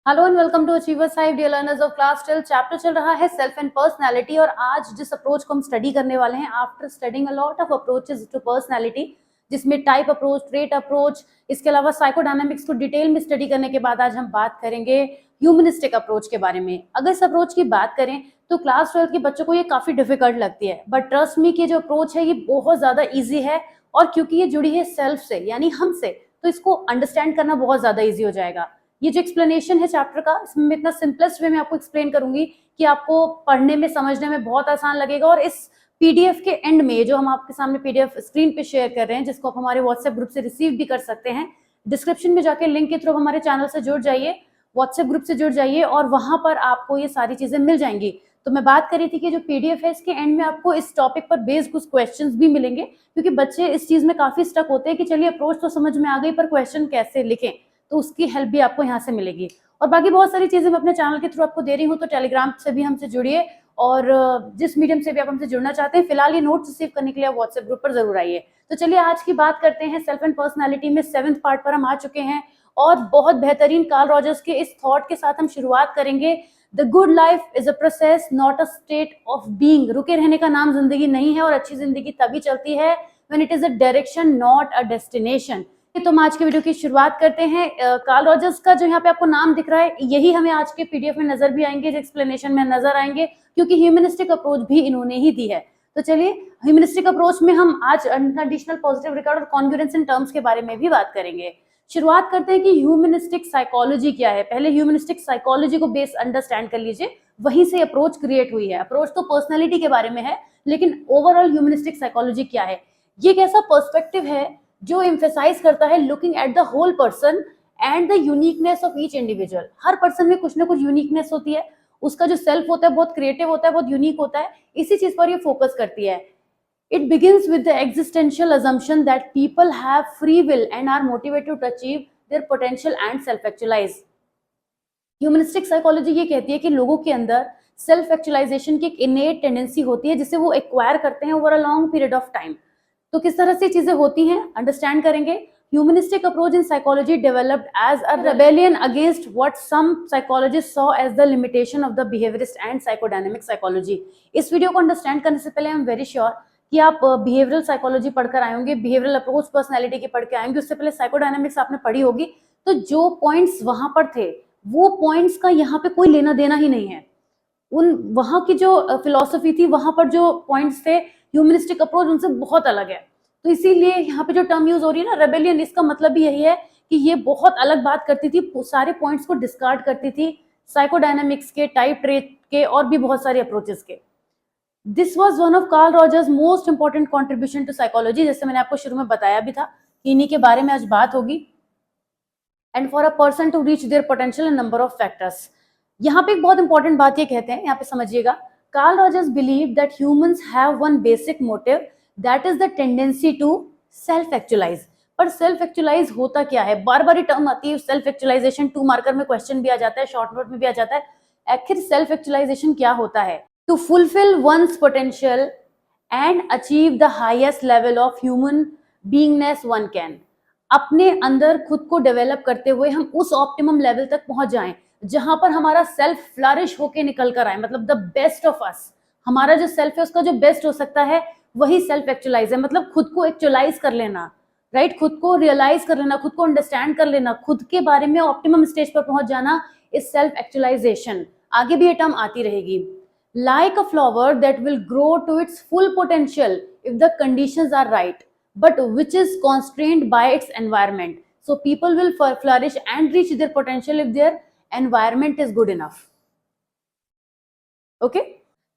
Hello and welcome to Achievers Hive dear learners of class 12। Chapter चल रहा है self and personality और आज जिस अप्रोच को हम स्टडी करने वाले हैं after studying a lot of approaches to personality, जिसमें टाइप अप्रोच, ट्रेट अप्रोच, इसके अलावा साइकोडायनामिक्स को डिटेल में स्टडी करने के बाद आज हम बात करेंगे ह्यूमनिस्टिक अप्रोच के बारे में। अगर इस अप्रोच की बात करें तो क्लास 12 के बच्चों को ये काफी डिफिकल्ट लगती है, बट ट्रस्ट मी कि जो अप्रोच है ये बहुत ज्यादा ईजी है और क्योंकि ये जुड़ी है सेल्फ से यानी हमसे, तो इसको अंडरस्टैंड करना बहुत ज्यादा ईजी हो जाएगा। ये जो एक्सप्लेनेशन है चैप्टर का, इसमें मैं इतना सिंपलेस्ट वे में आपको एक्सप्लेन करूंगी कि आपको पढ़ने में समझने में बहुत आसान लगेगा। और इस पीडीएफ के एंड में जो हम आपके सामने पीडीएफ स्क्रीन पे शेयर कर रहे हैं, जिसको आप हमारे व्हाट्सएप ग्रुप से रिसीव भी कर सकते हैं, डिस्क्रिप्शन में जाके लिंक के थ्रू हमारे चैनल से जुड़ जाइए, व्हाट्सएप ग्रुप से जुड़ जाइए और वहां पर आपको ये सारी चीजें मिल जाएंगी। तो मैं बात करी थी कि जो पीडीएफ है इसके एंड में आपको इस टॉपिक पर बेस्ड कुछ क्वेश्चंस भी मिलेंगे, क्योंकि बच्चे इस चीज में काफी स्टक होते हैं कि चलिए अप्रोच तो समझ में आ गई पर क्वेश्चन कैसे लिखें, तो उसकी हेल्प भी आपको यहाँ से मिलेगी। और बाकी बहुत सारी चीजें मैं अपने चैनल के थ्रू आपको दे रही हूँ, तो टेलीग्राम से भी हमसे जुड़िए और जिस मीडियम से भी आप हमसे जुड़ना चाहते हैं, फिलहाल ये नोट्स रिसीव करने के लिए व्हाट्सएप ग्रुप पर जरूर आइए। तो चलिए आज की बात करते हैं। सेल्फ एंड पर्सनालिटी में 7th पार्ट पर हम आ चुके हैं और बहुत बेहतरीन कार्ल रॉजर्स के इस थॉट के साथ हम शुरुआत करेंगे। The good life is a process not a state of being. रुके रहने का नाम जिंदगी नहीं है और अच्छी जिंदगी तभी चलती है when it is a direction not a destination. तो हम आज के वीडियो की शुरुआत करते हैं। कार्ल रॉजर्स का जो यहाँ पे आपको नाम दिख रहा है, यही हमें आज के पीडीएफ में नजर भी आएंगे, जो एक्सप्लेनेशन में नजर आएंगे, क्योंकि ह्यूमनिस्टिक अप्रोच भी इन्होंने ही दी है। तो चलिए ह्यूमनिस्टिक अप्रोच में हम आज अनकंडीशनल पॉजिटिव रिकॉर्ड और कॉन्ग्रुएंस इन टर्म्स के बारे में भी बात करेंगे। शुरुआत करते हैं कि ह्यूमनिस्टिक साइकोलॉजी क्या है। पहले ह्यूमनिस्टिक साइकोलॉजी को बेस अंडरस्टैंड कर लीजिए, वहीं से अप्रोच क्रिएट हुई है। अप्रोच तो पर्सनैलिटी के बारे में है, लेकिन ओवरऑल ह्यूमनिस्टिक साइकोलॉजी क्या है? ये एक ऐसा पर्सपेक्टिव है जो एम्फेसाइज करता है looking at the whole person and the uniqueness of each individual. हर पर्सन में कुछ ना कुछ यूनिकनेस होती है, उसका जो सेल्फ होता है बहुत क्रिएटिव होता है, बहुत यूनिक होता है। इसी चीज पर ये फोकस करती है। It begins with the existential assumption that people have free will and are motivated to achieve their potential and self-actualize. Humanistic psychology ये कहती है कि लोगों के अंदर सेल्फ एक्चुअलाइजेशन की एक इनेट टेंडेंसी होती है, जिसे वो एक्वायर करते हैं over a long period of time. तो किस तरह से चीजें होती हैं अंडरस्टैंड करेंगे। Humanistic approach in psychology developed as a rebellion against what some psychologist saw as the limitation of the behaviourist and psychodynamic psychology. इस वीडियो को अंडरस्टैंड करने से पहले आई एम वेरी श्योर कि आप बिहेवियरल साइकोलॉजी पढ़कर आए होंगे, बिहेवियरल अप्रोच पर्सनैलिटी के पढ़ के आएंगे, उससे पहले साइकोडायनेमिक्स आपने पढ़ी होगी। तो जो पॉइंट्स वहां पर थे वो पॉइंट्स का यहाँ पे कोई लेना देना ही नहीं है। उन वहां की जो फिलॉसफी थी, वहां पर जो पॉइंट्स थे, ह्यूमनिस्टिक अप्रोच उनसे बहुत अलग है। तो इसीलिए यहाँ पे जो टर्म यूज हो रही है ना रेबेलियन, इसका मतलब भी यही है कि ये बहुत अलग बात करती थी, सारे पॉइंट्स को डिस्कार्ड करती थी साइकोडायनामिक्स के, टाइप ट्रेट के और भी बहुत सारे अप्रोचेस के। This was one of Carl Rogers most important contribution to psychology. जैसे मैंने आपको शुरू में बताया भी था कि इन्हीं के बारे में आज बात होगी। And for a person to reach their potential and number of factors. यहाँ पे एक बहुत इंपॉर्टेंट बात ये कहते हैं, यहाँ पे समझिएगा। Carl Rogers believe that humans have one basic motive, that is the tendency to self actualise. पर सेल्फ एक्चुअलाइज होता क्या है? बार बार टर्म आती है सेल्फ एक्चुअलाइजेशन, 2 मार्कर में क्वेश्चन भी आ जाता है, शॉर्ट नोट में भी आ जाता है। आखिर सेल्फ एक्चुअलाइजेशन क्या होता है? To fulfil one's potential and achieve the highest level of human beingness one can. अपने अंदर खुद को डेवलप करते हुए हम उस ऑप्टिमम लेवल तक पहुंच जाएं जहां पर हमारा सेल्फ फ्लरिश होके निकल कर आए, मतलब द बेस्ट ऑफ अस। हमारा जो सेल्फ है उसका जो बेस्ट हो सकता है वही सेल्फ एक्चुअलाइज है, मतलब खुद को एक्चुअलाइज कर लेना, राइट? खुद को रियलाइज कर लेना, खुद को अंडरस्टैंड कर लेना, खुद के बारे में ऑप्टिमम स्टेज पर पहुंच जाना इज सेल्फ एक्चुअलाइजेशन। आगे भी ये टर्म आती रहेगी। Like a flower that will grow to its full potential if the conditions are right, but which is constrained by its environment. So people will flourish and reach their potential if their environment is good enough. Okay?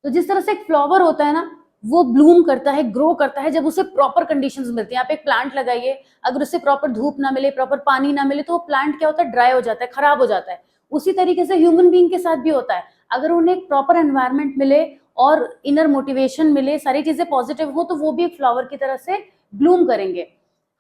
तो जिस तरह से एक flower होता है ना, वो Bloom करता है, ग्रो करता है जब उसे प्रॉपर कंडीशंस मिलती हैं। आप एक प्लांट लगाइए, अगर उसे प्रॉपर धूप ना मिले, प्रॉपर पानी ना मिले, तो वो प्लांट क्या होता है? ड्राई हो जाता है, खराब हो जाता है। उसी तरीके से ह्यूमन बीइंग के साथ भी होता है। अगर उन्हें एक प्रॉपर एनवायरनमेंट मिले और इनर मोटिवेशन मिले, सारी चीजें पॉजिटिव हो, तो वो भी एक फ्लावर की तरह से ब्लूम करेंगे।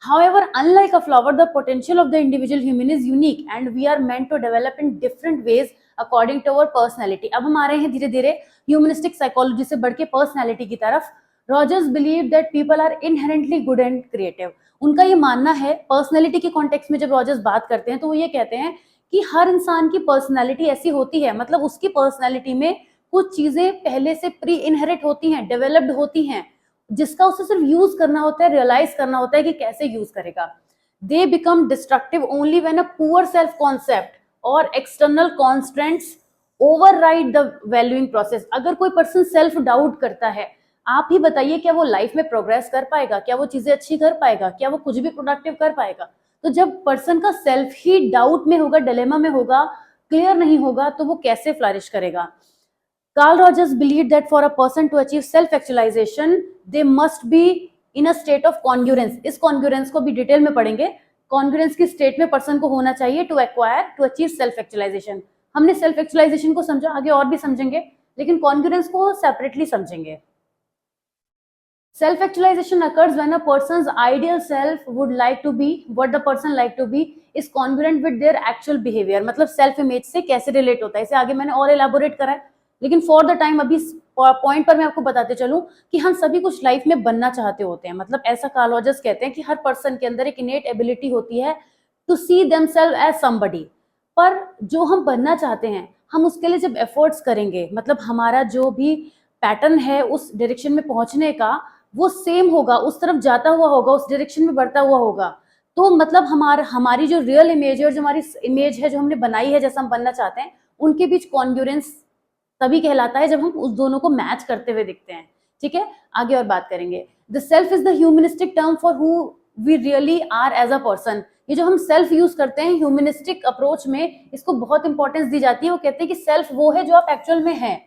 However, unlike a flower, the potential of the individual human is unique and we are meant to develop in different ways according to our personality. अब हम आ रहे हैं धीरे धीरे ह्यूमनिस्टिक साइकोलॉजी से बढ़ के पर्सनैलिटी की तरफ। Rogers believe that people are inherently good and creative. उनका ये मानना है, पर्सनैलिटी के कॉन्टेक्स्ट में जब रॉजर्स बात करते हैं तो वो ये कहते हैं कि हर इंसान की पर्सनैलिटी ऐसी होती है, मतलब उसकी पर्सनैलिटी में कुछ चीजें पहले से प्री इनहेरिट होती हैं, डेवलप्ड होती हैं, जिसका उसे सिर्फ यूज करना होता है, रियलाइज करना होता है कि कैसे यूज करेगा. They become destructive only when a poor self concept और external constants override the valuing process. अगर कोई पर्सन सेल्फ डाउट करता है, आप ही बताइए क्या वो लाइफ में प्रोग्रेस कर पाएगा, क्या वो चीजें अच्छी कर पाएगा, क्या वो कुछ भी प्रोडक्टिव कर पाएगा. तो जब पर्सन का सेल्फ ही डाउट में होगा, डिलेमा में होगा, क्लियर नहीं होगा, तो वो कैसे फ्लरिश करेगा. Carl Rogers believed that for a person to achieve self-actualization, they must be in a state of congruence. इस congruence को भी डिटेल में पढ़ेंगे. Congruence की स्टेट में पर्सन को होना चाहिए to acquire, to achieve self-actualization. हमने self-actualization को समझा, आगे और भी समझेंगे, लेकिन congruence को सेपरेटली समझेंगे. Self-actualization occurs when a person's ideal self would like to be, what the person like to be is congruent with their actual behavior. मतलब सेल्फ इमेज से कैसे रिलेट होता है, इसे आगे मैंने और एलाबोरेट करा है, लेकिन फॉर द टाइम अभी पॉइंट पर मैं आपको बताते चलूं कि हम सभी कुछ लाइफ में बनना चाहते होते हैं. मतलब ऐसा कार्ल रॉजर्स कहते हैं कि हर पर्सन के अंदर एक इनेट एबिलिटी होती है to see themselves as somebody. पर जो हम बनना चाहते हैं, हम उसके लिए जब एफर्ट्स करेंगे, मतलब हमारा जो भी पैटर्न है उस डायरेक्शन में पहुंचने का, वो सेम होगा, उस तरफ जाता हुआ होगा, उस डायरेक्शन में बढ़ता हुआ होगा, तो मतलब हमारी जो रियल इमेज है और जो हमारी इमेज है जो हमने बनाई है, जैसा हम बनना चाहते हैं, उनके बीच कॉन्ग्रुएंस तभी कहलाता है जब हम उस दोनों को मैच करते हुए दिखते हैं. ठीक है, आगे और बात करेंगे. The self is the humanistic term for who we really are as a person. ये जो हम सेल्फ यूज करते हैं ह्यूमनिस्टिक अप्रोच में, इसको बहुत इंपॉर्टेंस दी जाती है. वो कहते हैं कि सेल्फ वो है जो आप एक्चुअल में हैं.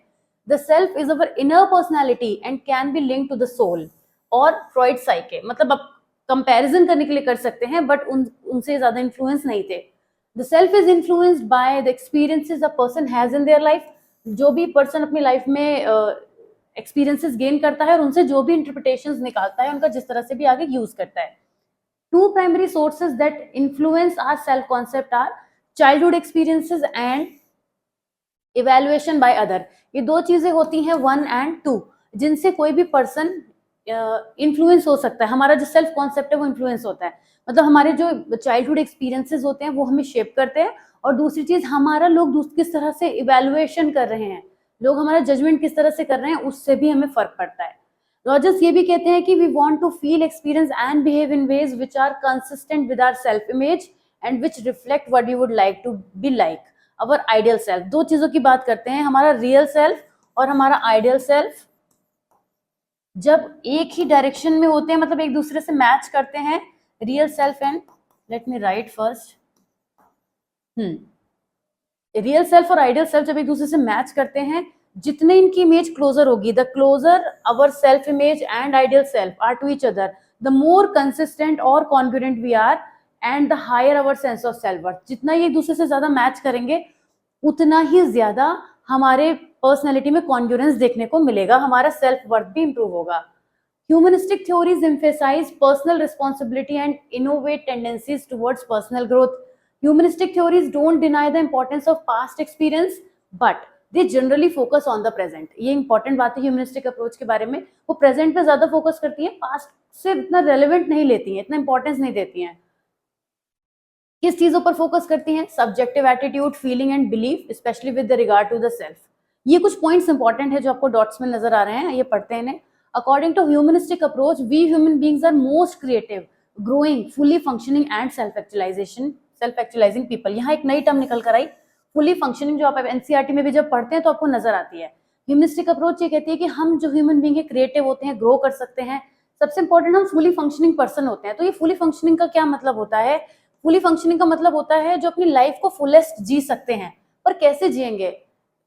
The self is our inner personality and can be linked to the soul or Freud psyche. मतलब आप कंपैरिजन करने के लिए कर सकते हैं, बट उनसे ज्यादा इन्फ्लुएंस नहीं थे. The self is influenced by the experiences a person has in their life. जो भी पर्सन अपनी लाइफ में एक्सपीरियंसेस गेन करता है और उनसे जो भी इंटरप्रिटेशंस निकालता है, उनका जिस तरह से भी आगे यूज करता है. Two primary sources that influence our self concept are childhood experiences and evaluation by other. ये दो चीजें होती हैं 1 and 2, जिनसे कोई भी पर्सन इन्फ्लुएंस हो सकता है. हमारा जो सेल्फ कॉन्सेप्ट है वो इन्फ्लुएंस होता है. मतलब हमारे जो चाइल्डहुड एक्सपीरियंसेस होते हैं वो हमें शेप करते हैं, और दूसरी चीज हमारा लोग किस तरह से इवैल्यूएशन कर रहे हैं, लोग हमारा जजमेंट किस तरह से कर रहे हैं, उससे भी हमें फर्क पड़ता है. रॉजर्स ये भी कहते हैं कि we want to feel, experience and behave in ways which are consistent with our self image and which reflect what we would like to be like our ideal self. दो चीजों की बात करते हैं, हमारा रियल सेल्फ और हमारा ideal self जब एक ही डायरेक्शन में होते हैं, मतलब एक दूसरे से मैच करते हैं, real self and let me write first, real self और आइडियल सेल्फ जब एक दूसरे से मैच करते हैं, जितने इनकी इमेज क्लोजर होगी, the closer our self image and ideal self are to each other, the more consistent और confident we are and the higher our sense of self worth. जितना ये एक दूसरे से ज्यादा मैच करेंगे, उतना ही ज्यादा हमारे पर्सनैलिटी में कॉन्ग्रुएंस देखने को मिलेगा, हमारा सेल्फ वर्थ भी इंप्रूव होगा. Humanistic theories emphasize personal responsibility and innovate tendencies towards personal growth. Humanistic theories don't deny the importance of past experience, but they generally focus on the present. ये important बात है humanistic approach के बारे में, वो present पे ज्यादा focus करती है, पास्ट से इतना रेलेवेंट नहीं लेती है, इतना इंपॉर्टेंस नहीं देती हैं. किस चीजों पर फोकस करती हैं? Subjective attitude, feeling and belief, especially with regard to the self. ये कुछ पॉइंट्स इंपॉर्टेंट है जो आपको डॉट्स में नजर आ रहे हैं, ये पढ़ते हैं इन्हें. According to humanistic approach, we human beings are most creative, growing, fully functioning and self-actualizing people. यहाँ एक नई टर्म निकल कर आई, fully functioning, जो आप NCERT में भी जब पढ़ते हैं तो आपको नजर आती है. Humanistic approach ये कहती है कि हम जो human being है creative होते हैं, grow कर सकते हैं. सबसे important हम fully functioning person होते हैं. तो ये fully functioning का क्या मतलब होता है? fully functioning का मतलब होता है जो अपनी लाइफ को fullest जी सकते हैं. पर कैसे जिएंगे?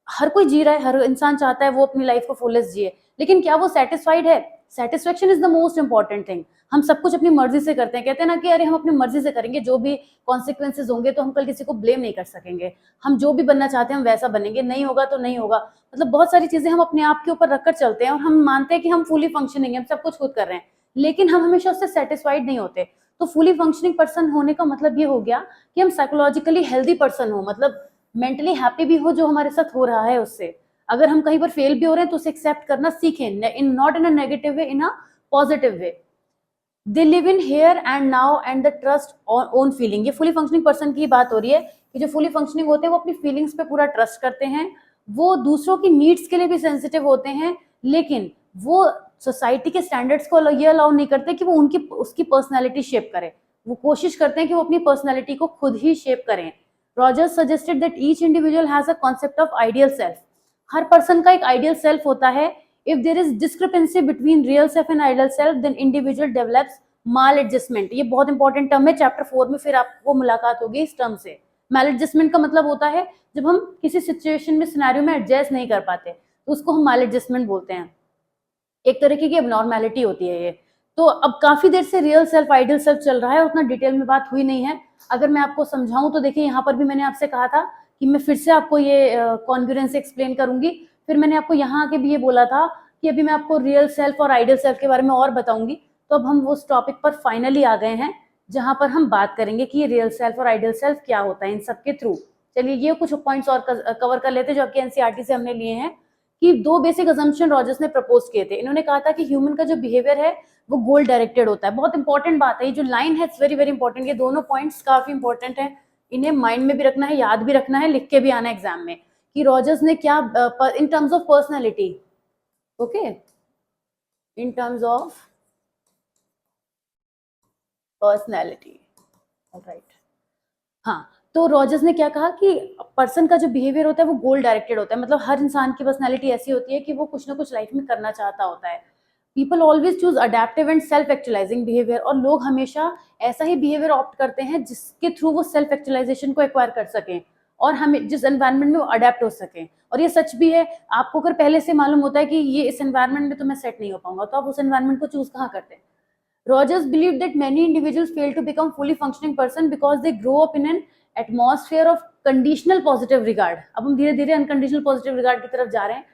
हर कोई जी रहा है, हर इंसान चाहता है वो अपनी लाइफ को फुलेस्ट जिए, लेकिन क्या वो सेटिस्फाइड है? Satisfaction is the most important thing. हम सब कुछ अपनी मर्जी से करते हैं, कहते हैं ना कि अरे हम अपनी मर्जी से करेंगे, जो भी कॉन्सिक्वेंसेज होंगे तो हम कल किसी को ब्लेम नहीं कर सकेंगे, हम जो भी बनना चाहते हैं हम वैसा बनेंगे, नहीं होगा तो नहीं होगा. मतलब बहुत सारी चीजें हम अपने आप के ऊपर रखकर चलते हैं और हम मानते हैं कि हम फुली फंक्शनिंग, हम सब कुछ खुद कर रहे हैं, लेकिन हम हमेशा उससे सेटिस्फाइड नहीं होते. तो फुली फंक्शनिंग पर्सन होने का मतलब ये हो गया कि हम साइकोलॉजिकली हेल्दी पर्सन हो, मतलब मेंटली हैप्पी भी हो जो हमारे साथ हो रहा है उससे. अगर हम कहीं पर फेल भी हो रहे हैं तो उसे एक्सेप्ट करना सीखें, in not in a negative way, in a positive way. They live in here and now and the trust own feeling. ये फुली फंक्शनिंग पर्सन की बात हो रही है कि जो फुली फंक्शनिंग होते हैं वो अपनी फीलिंग्स पे पूरा ट्रस्ट करते हैं, वो दूसरों की नीड्स के लिए भी सेंसिटिव होते हैं, लेकिन वो सोसाइटी के स्टैंडर्ड्स को ये अलाउ नहीं करते कि वो उसकी पर्सनैलिटी शेप करे। वो कोशिश करते हैं कि वो अपनी पर्सनैलिटी को खुद ही शेप करें। Rogers suggested that each individual has a concept of ideal self. हर पर्सन का एक आइडियल सेल्फ होता है। If there is discrepancy between real self and ideal self then individual develops maladjustment. ये बहुत इंपॉर्टेंट टर्म है, chapter 4 में फिर आपको मुलाकात होगी इस टर्म से। माल एडजस्टमेंट का मतलब होता है जब हम किसी सिचुएशन में, सिनेरियो में एडजस्ट नहीं कर पाते तो उसको हम माल एडजस्टमेंट बोलते हैं। एक तरीके की एबनॉर्मैलिटी होती है ये। तो अब काफी देर से रियल सेल्फ आइडियल सेल्फ चल रहा है, उतना डिटेल में बात हुई नहीं है। अगर मैं आपको समझाऊं तो देखिए, यहाँ पर भी मैंने आपसे कहा था कि मैं फिर से आपको ये कॉन्ग्रुएंस एक्सप्लेन करूंगी। फिर मैंने आपको यहाँ आके भी ये बोला था कि अभी मैं आपको रियल सेल्फ और आइडियल सेल्फ के बारे में और बताऊंगी। तो अब हम उस टॉपिक पर फाइनली आ गए हैं जहां पर हम बात करेंगे कि ये रियल सेल्फ और आइडियल सेल्फ क्या होता है इन सबके थ्रू। चलिए ये कुछ पॉइंट्स और कवर कर लेते हैं जो आपके एनसीईआरटी से हमने लिए हैं। कि दो बेसिक अजम्पशन रॉजर्स ने प्रपोज किए थे। इन्होंने कहा था कि ह्यूमन का जो बिहेवियर है वो गोल डायरेक्टेड होता है। बहुत इंपॉर्टेंट बात है, ये जो लाइन है इट्स वेरी वेरी इंपॉर्टेंट। ये दोनों पॉइंट्स काफी इंपॉर्टेंट है, इन्हें माइंड में भी रखना है, याद भी रखना है, लिख के भी आना है एग्जाम में कि रॉजर्स ने क्या in terms of personality, okay, in terms of personality, alright. हाँ, तो रॉजर्स ने क्या कहा कि पर्सन का जो बिहेवियर होता है वो गोल डायरेक्टेड होता है। मतलब हर इंसान की पर्सनैलिटी ऐसी होती है कि वो कुछ ना कुछ लाइफ में करना चाहता होता है। People always choose adaptive and self actualizing behaviour, और लोग हमेशा ऐसा ही बिहेवियर ऑप्ट करते हैं जिसके थ्रू वो सेल्फ एक्चुअलाइजेशन को एक्वायर कर सकें और हमें जिस एनवायरनमेंट में वो अडेप्ट हो सकें। और ये सच भी है, आपको अगर पहले से मालूम होता है कि ये इस एनवायरनमेंट में तो मैं सेट नहीं हो पाऊंगा, तो आप उस एनवायरनमेंट को चूज कहाँ करते हैं। Rogers believed that many individuals fail to become fully functioning person because they grow up in an atmosphere of conditional positive regard। अब हम धीरे धीरे अनकंडीशनल पॉजिटिव रिगार्ड की तरफ जा रहे हैं,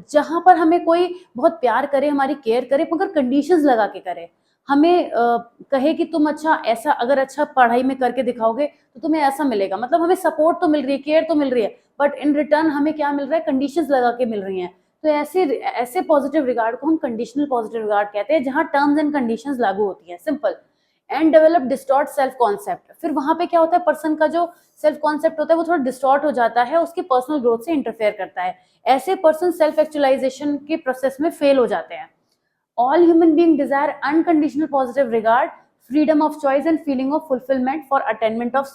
जहां पर हमें कोई बहुत प्यार करे, हमारी केयर करे, मगर कंडीशंस लगा के करे। हमें कहे कि तुम अच्छा ऐसा, अगर अच्छा पढ़ाई में करके दिखाओगे तो तुम्हें ऐसा मिलेगा। मतलब हमें सपोर्ट तो मिल रही है, केयर तो मिल रही है, बट इन रिटर्न हमें क्या मिल रहा है, कंडीशंस लगा के मिल रही हैं। तो ऐसे पॉजिटिव रिगार्ड को हम कंडीशनल पॉजिटिव रिगार्ड कहते हैं, जहां टर्म्स एंड कंडीशंस लागू होती हैं। Simple. And develop distort self concept. फिर वहां पे क्या होता है, पर्सन का जो सेल्फ कॉन्सेप्ट होता है वो थोड़ा डिस्टॉर्ट हो जाता है, उसकी पर्सनल ग्रोथ से इंटरफेयर करता है। ऐसे पर्सन सेल्फ एक्चुअलाइजेशन के प्रोसेस में फेल हो जाते हैं। All human being desire unconditional positive regard, freedom of choice and feeling of fulfilment for attainment of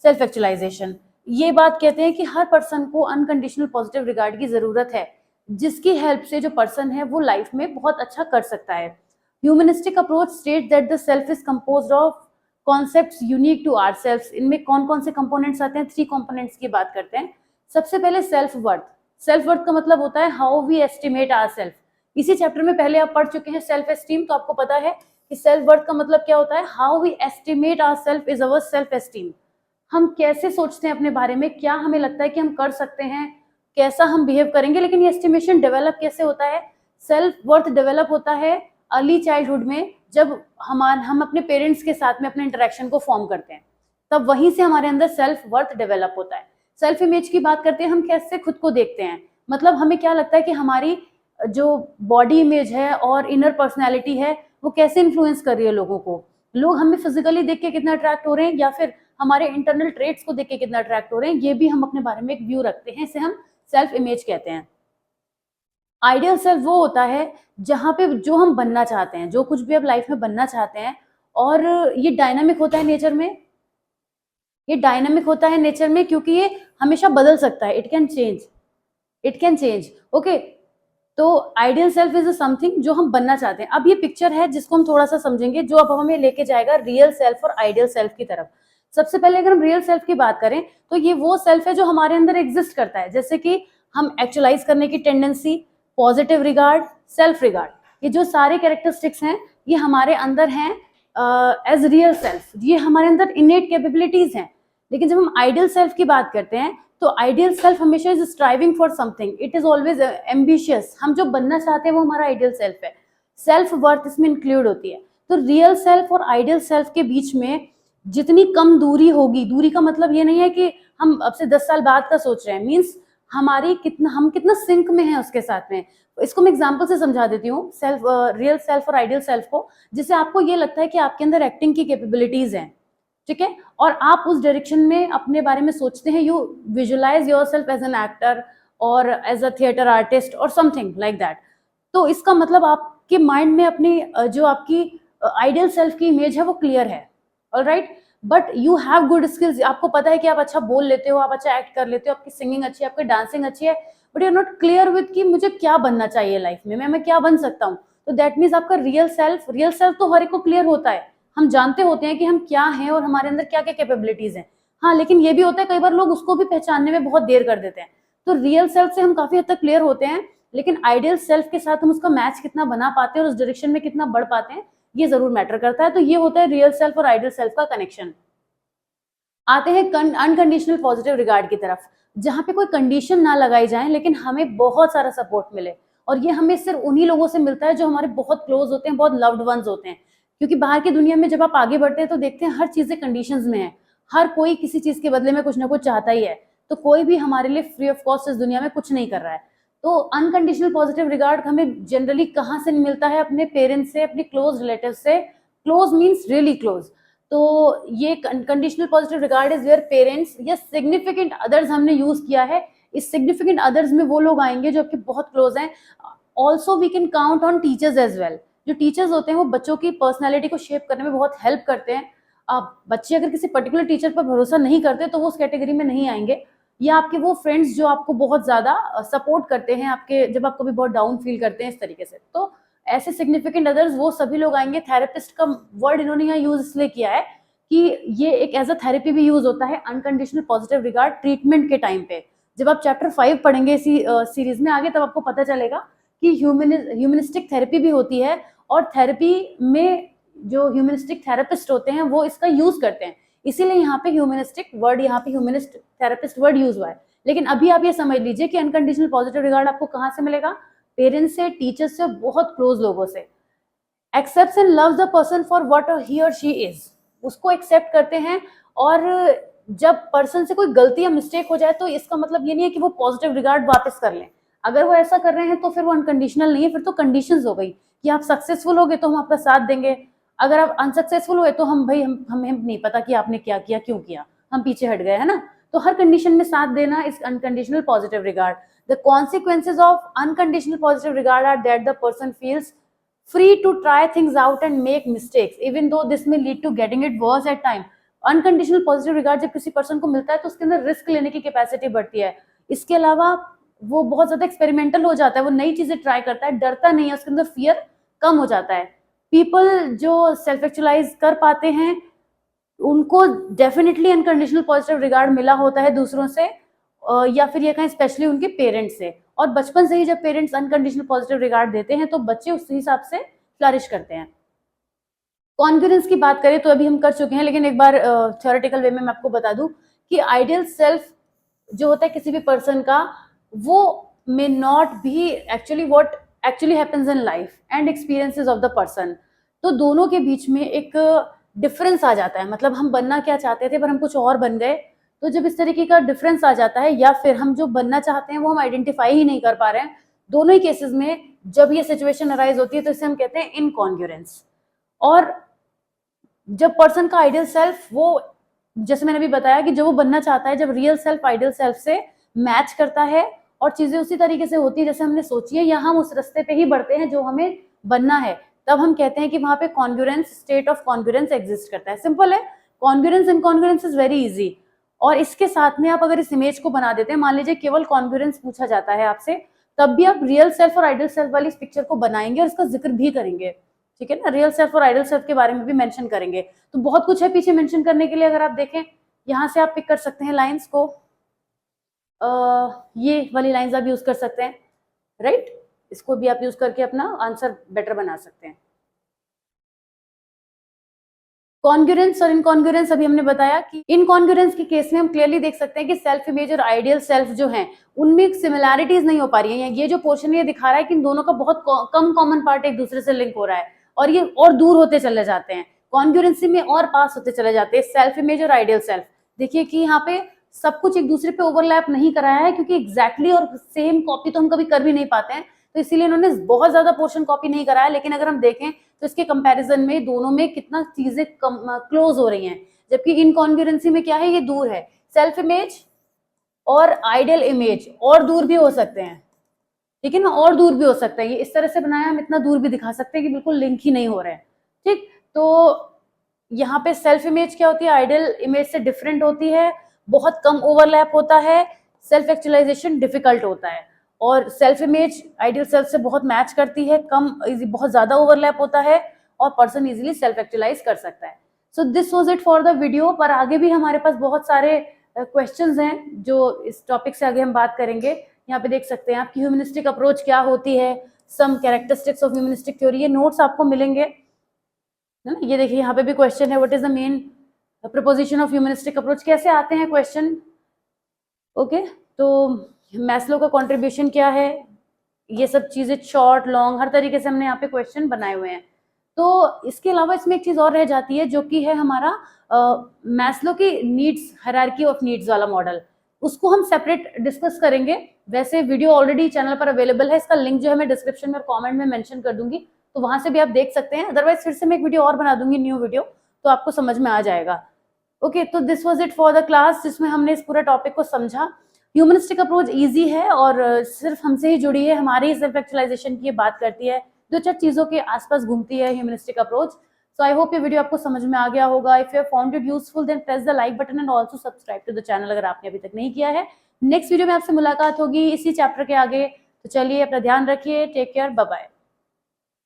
self actualisation. ये बात कहते हैं कि हर पर्सन को अनकंडीशनल पॉजिटिव रिगार्ड की जरूरत है, जिसकी हेल्प से जो पर्सन है वो लाइफ में बहुत अच्छा कर सकता है। Humanistic approach state that the self is composed of concepts unique to ourselves. इनमें कौन कौन से कंपोनेंट्स आते हैं, 3 कंपोनेंट्स की बात करते हैं। सबसे पहले सेल्फ वर्थ। सेल्फ वर्थ का मतलब होता है हाउ वी एस्टिमेट आवरसेल्फ। इसी चैप्टर में पहले आप पढ़ चुके हैं सेल्फ एस्टीम, तो आपको पता है कि सेल्फ वर्थ का मतलब क्या होता है। How we estimate ourself is our self esteem. हम कैसे सोचते हैं अपने बारे में, क्या हमें लगता है कि हम कर सकते हैं, कैसा हम बिहेव करेंगे। लेकिन ये एस्टिमेशन डेवलप कैसे होता है, सेल्फ वर्थ डेवलप होता है अर्ली चाइल्डहुड में, जब हम अपने पेरेंट्स के साथ में अपने इंटरेक्शन को फॉर्म करते हैं, तब वहीं से हमारे अंदर सेल्फ वर्थ डेवलप होता है। सेल्फ इमेज की बात करते हैं, हम कैसे खुद को देखते हैं, मतलब हमें क्या लगता है कि हमारी जो बॉडी इमेज है और इनर पर्सनैलिटी है वो कैसे इन्फ्लुएंस कर रही है लोगों को। लोग हमें फिजिकली देख के कितना अट्रैक्ट हो रहे हैं या फिर हमारे इंटरनल ट्रेट्स को देख के कितना अट्रैक्ट हो रहे हैं, ये भी हम अपने बारे में एक व्यू रखते हैं, इसे हम सेल्फ इमेज कहते हैं। आइडियल सेल्फ वो होता है जहां पे जो हम बनना चाहते हैं, जो कुछ भी आप लाइफ में बनना चाहते हैं, और ये डायनामिक होता है नेचर में। ये डायनामिक होता है नेचर में क्योंकि ये हमेशा बदल सकता है, इट कैन चेंज। ओके, तो आइडियल सेल्फ इज समथिंग जो हम बनना चाहते हैं। अब ये पिक्चर है जिसको हम थोड़ा सा समझेंगे, जो अब हमें लेके जाएगा रियल सेल्फ और आइडियल सेल्फ की तरफ। सबसे पहले अगर हम रियल सेल्फ की बात करें तो ये वो सेल्फ है जो हमारे अंदर एग्जिस्ट करता है, जैसे कि हम एक्चुअलाइज करने की tendency, positive regard, self regard, ये जो सारे कैरेक्टरिस्टिक्स हैं ये हमारे अंदर हैं एज रियल सेल्फ, ये हमारे अंदर इनेट कैपेबिलिटीज हैं। लेकिन जब हम आइडियल सेल्फ की बात करते हैं तो आइडियल सेल्फ हमेशा is striving for something, it is always ambitious. हम जो बनना चाहते हैं वो हमारा आइडियल सेल्फ है। सेल्फ वर्थ इसमें इंक्लूड होती है। तो रियल सेल्फ और आइडियल सेल्फ के बीच में जितनी कम दूरी होगी, दूरी का मतलब ये नहीं है कि हम अब से 10 साल बाद का सोच रहे हैं, मीन्स हम कितना सिंक में हैं उसके साथ में। इसको मैं एग्जांपल से समझा देती हूँ रियल सेल्फ और आइडियल सेल्फ को, जिससे आपको ये लगता है कि आपके अंदर एक्टिंग की कैपेबिलिटीज हैं। ठीक है, और आप उस डायरेक्शन में अपने बारे में सोचते हैं, you visualise yourself as an actor और एज अ थिएटर आर्टिस्ट और समथिंग लाइक दैट। तो इसका मतलब आपके माइंड में अपनी जो आपकी आइडियल सेल्फ की इमेज है वो क्लियर है, alright. But you have good skills, आपको पता है कि आप अच्छा बोल लेते हो, आप अच्छा एक्ट कर लेते हो, आपकी सिंगिंग अच्छी है, आपकी डांसिंग अच्छी है, but you are not clear with कि मुझे क्या बनना चाहिए लाइफ में, मैं क्या बन सकता हूँ। तो दैट मीन्स आपका रियल सेल्फ तो हर एक को क्लियर होता है, हम जानते होते हैं कि हम क्या हैं और हमारे अंदर क्या क्या कैपेबिलिटीज हैं। हाँ, लेकिन ये भी होता है कई बार लोग उसको भी पहचानने में बहुत देर कर देते हैं। तो रियल सेल्फ से हम काफी हद तक क्लियर होते हैं, लेकिन आइडियल सेल्फ के साथ हम उसका मैच कितना बना पाते हैं और उस डायरेक्शन में कितना बढ़ पाते हैं, ये जरूर मैटर करता है। तो ये होता है रियल सेल्फ और आइडियल सेल्फ का कनेक्शन। आते हैं अनकंडीशनल पॉजिटिव रिगार्ड की तरफ, जहां पे कोई कंडीशन ना लगाई जाए लेकिन हमें बहुत सारा सपोर्ट मिले। और ये हमें सिर्फ उन्हीं लोगों से मिलता है जो हमारे बहुत क्लोज होते हैं, बहुत लव्ड वंस होते हैं। क्योंकि बाहर की दुनिया में जब आप आगे बढ़ते हैं तो देखते हैं हर चीजें कंडीशंस में है, हर कोई किसी चीज के बदले में कुछ ना कुछ चाहता ही है। तो कोई भी हमारे लिए फ्री ऑफ कॉस्ट इस दुनिया में कुछ नहीं कर रहा है। तो अनकंडीशनल पॉजिटिव रिगार्ड हमें जनरली कहाँ से मिलता है? अपने पेरेंट्स से, अपने क्लोज रिलेटिव से। Close means really close. तो ये conditional positive regard is where parents या सिग्निफिकेंट अदर्स हमने यूज किया है। इस सिग्निफिकेंट अदर्स में वो लोग आएंगे जो आपके बहुत क्लोज हैं। Also we can count on teachers as well. जो टीचर्स होते हैं वो बच्चों की पर्सनैलिटी को शेप करने में बहुत हेल्प करते हैं। आप बच्चे अगर किसी पर्टिकुलर टीचर पर भरोसा नहीं करते तो वो उस कैटेगरी में नहीं आएंगे। या आपके वो फ्रेंड्स जो आपको बहुत ज्यादा सपोर्ट करते हैं आपके, जब आपको भी बहुत डाउन फील करते हैं इस तरीके से, तो ऐसे सिग्निफिकेंट अदर्स वो सभी लोग आएंगे। थेरेपिस्ट का वर्ड इन्होंने यहाँ यूज इसलिए किया है कि ये एक एज अ थेरेपी भी यूज होता है अनकंडीशनल पॉजिटिव रिगार्ड ट्रीटमेंट के टाइम पे। जब आप चैप्टर 5 पढ़ेंगे इसी सीरीज में आगे, तब आपको पता चलेगा कि ह्यूमनिस्टिक थेरेपी भी होती है। और थेरेपी में जो ह्यूमनिस्टिक थेरेपिस्ट होते हैं वो इसका यूज करते हैं, इसीलिए यहाँ पे ह्यूमनिस्टिक वर्ड, यहाँ पे ह्यूमनिस्ट थेरेपिस्ट वर्ड यूज हुआ है। लेकिन अभी आप ये समझ लीजिए कि अनकंडीशनल पॉजिटिव रिगार्ड आपको कहाँ से मिलेगा? पेरेंट्स से, टीचर्स से, बहुत क्लोज लोगों से। Accepts and loves the person for what he और शी इज। उसको एक्सेप्ट करते हैं। और जब पर्सन से कोई गलती या मिस्टेक हो जाए तो इसका मतलब ये नहीं है कि वो पॉजिटिव रिगार्ड वापस कर लें। अगर वो ऐसा कर रहे हैं तो फिर वो अनकंडीशनल नहीं है, फिर तो कंडीशंस हो गई कि आप सक्सेसफुल हो गए तो हम आपका साथ देंगे, अगर आप अनसक्सेसफुल हुए तो हम भाई हमें नहीं पता कि आपने क्या किया, क्यों किया, हम पीछे हट गए, है ना। तो हर कंडीशन में साथ देना is unconditional positive regard. The consequences of unconditional positive regard are that the person feels free to try things out and make mistakes even though this may lead to getting it worse at time। Unconditional positive regard जब किसी person को मिलता है तो उसके अंदर risk लेने की कैपेसिटी बढ़ती है। इसके अलावा वो बहुत ज्यादा एक्सपेरिमेंटल हो जाता है, वो नई चीजें ट्राई करता है, डरता नहीं है, उसके अंदर फियर कम हो जाता है। पीपल जो सेल्फ एक्चुअलाइज कर पाते हैं उनको डेफिनेटली अनकंडीशनल पॉजिटिव रिगार्ड मिला होता है दूसरों से, या फिर ये कहें स्पेशली उनके पेरेंट्स से। और बचपन से ही जब पेरेंट्स अनकंडीशनल पॉजिटिव रिगार्ड देते हैं तो बच्चे उस हिसाब से फ्लरिश करते हैं। कॉन्फिडेंस की बात करें तो अभी हम कर चुके हैं, लेकिन एक बार थ्योरेटिकल वे में मैं आपको बता दूं कि आइडियल सेल्फ जो होता है किसी भी पर्सन का, वो may not be actually what actually happens in life and experiences of the person. तो दोनों के बीच में एक डिफरेंस आ जाता है, मतलब हम बनना क्या चाहते थे पर हम कुछ और बन गए। तो जब इस तरीके का डिफरेंस आ जाता है या फिर हम जो बनना चाहते हैं वो हम आइडेंटिफाई ही नहीं कर पा रहे हैं, दोनों ही केसेस में जब ये सिचुएशन अराइज होती है तो इसे हम कहते हैं इनकॉन्ग्रुएंस। और जब पर्सन का आइडियल सेल्फ, वो जैसे मैंने भी बताया कि जो वो बनना चाहता है, जब रियल सेल्फ आइडियल सेल्फ से मैच करता है और चीजें उसी तरीके से होती है जैसे हमने सोची है, या हम उस रास्ते पे ही बढ़ते हैं जो हमें बनना है, तब हम कहते हैं कि वहां पे congruence, state of congruence exist करता है। सिंपल है, कॉन्ग्रुएंस इनकॉन्ग्रुएंस इज वेरी इजी। और इसके साथ में आप अगर इस इमेज को बना देते हैं, मान लीजिए केवल कॉन्ग्रुएंस पूछा जाता है आपसे, तब भी आप रियल सेल्फ और आइडियल सेल्फ वाली इस पिक्चर को बनाएंगे और इसका जिक्र भी करेंगे, ठीक है ना। रियल सेल्फ और आइडियल सेल्फ के बारे में भी मेंशन करेंगे। तो बहुत कुछ है पीछे मेंशन करने के लिए। अगर आप देखें यहाँ से आप पिक कर सकते हैं लाइंस को, ये वाली लाइंस आप यूज कर सकते हैं, राइट। इसको भी आप यूज करके अपना आंसर बेटर बना सकते हैं। कॉन्ग्रुएंस और इनकॉन्ग्रुएंस अभी हमने बताया कि इनकॉन्ग्रुएंस के केस में हम क्लियरली देख सकते हैं कि सेल्फ इमेज और आइडियल सेल्फ जो हैं उनमें सिमिलैरिटीज नहीं हो पा रही है। ये जो पोर्शन ये दिखा रहा है कि इन दोनों का बहुत कम कॉमन पार्ट एक दूसरे से लिंक हो रहा है और ये और दूर होते चले जाते हैं, कॉन्ग्रुएंसी में और पास होते चले जाते हैं सेल्फ इमेज और आइडियल सेल्फ। देखिए कि यहाँ पे सब कुछ एक दूसरे पे ओवरलैप नहीं कराया है, क्योंकि एग्जैक्टली और सेम कॉपी तो हम कभी कर भी नहीं पाते हैं, तो इसीलिए इन्होंने बहुत ज्यादा पोर्शन कॉपी नहीं कराया। लेकिन अगर हम देखें तो इसके कंपैरिजन में दोनों में कितना चीजें क्लोज हो रही हैं। जबकि इनकॉन्ग्रुएंसी में क्या है, ये दूर है। सेल्फ इमेज और आइडियल इमेज और दूर भी हो सकते हैं, ठीक है ना, और दूर भी हो सकता है। ये इस तरह से बनाया, हम इतना दूर भी दिखा सकते हैं कि बिल्कुल लिंक ही नहीं हो रहे हैं, ठीक। तो यहाँ पे सेल्फ इमेज क्या होती है, आइडियल इमेज से डिफरेंट होती है, बहुत कम ओवरलैप होता है, सेल्फ एक्चुअलाइजेशन डिफिकल्ट होता है। और सेल्फ इमेज आइडियल सेल्फ से बहुत मैच करती है, बहुत ज्यादा ओवरलैप होता है और पर्सन इजीली सेल्फ एक्चुअलाइज कर सकता है। So this was it for the video. पर आगे भी हमारे पास बहुत सारे क्वेश्चंस हैं जो इस टॉपिक से आगे हम बात करेंगे। यहाँ पे देख सकते हैं आपकी ह्यूमनिस्टिक अप्रोच क्या होती है, some characteristics of humanistic theory, ये नोट्स आपको मिलेंगे, है ना। ये देखिए यहाँ पे भी क्वेश्चन है, what is the main proposition of humanistic approach, कैसे आते हैं क्वेश्चन, ओके। तो मैस्लो का कंट्रीब्यूशन क्या है, ये सब चीजें शॉर्ट लॉन्ग हर तरीके से हमने यहाँ पे क्वेश्चन बनाए हुए हैं। तो इसके अलावा इसमें एक चीज और रह जाती है जो कि है हमारा मैस्लो की नीड्स, हायरार्की ऑफ नीड्स वाला मॉडल, उसको हम सेपरेट डिस्कस करेंगे। वैसे वीडियो ऑलरेडी चैनल पर अवेलेबल है, इसका लिंक जो है मैं डिस्क्रिप्शन में और कमेंट में मेंशन कर दूंगी, तो वहां से भी आप देख सकते हैं। अदरवाइज फिर से मैं एक वीडियो और बना दूंगी, न्यू वीडियो, तो आपको समझ में आ जाएगा। ओके, तो this was it for the class, जिसमें हमने इस पूरे टॉपिक को समझा। ह्यूमनिस्टिक अप्रोच इजी है और सिर्फ हमसे ही जुड़ी है, हमारी ही सेल्फ एक्चुअलाइजेशन की बात करती है, दो चार चीजों के आसपास घूमती है humanistic approach. So I hope ये वीडियो आपको समझ में आ गया होगा। If you have found it useful then press the like button and also subscribe to the channel अगर आपने अभी तक नहीं किया है। नेक्स्ट वीडियो में आपसे मुलाकात होगी इसी चैप्टर के आगे। तो चलिए अपना ध्यान रखिए, टेक केयर, बाय बाय।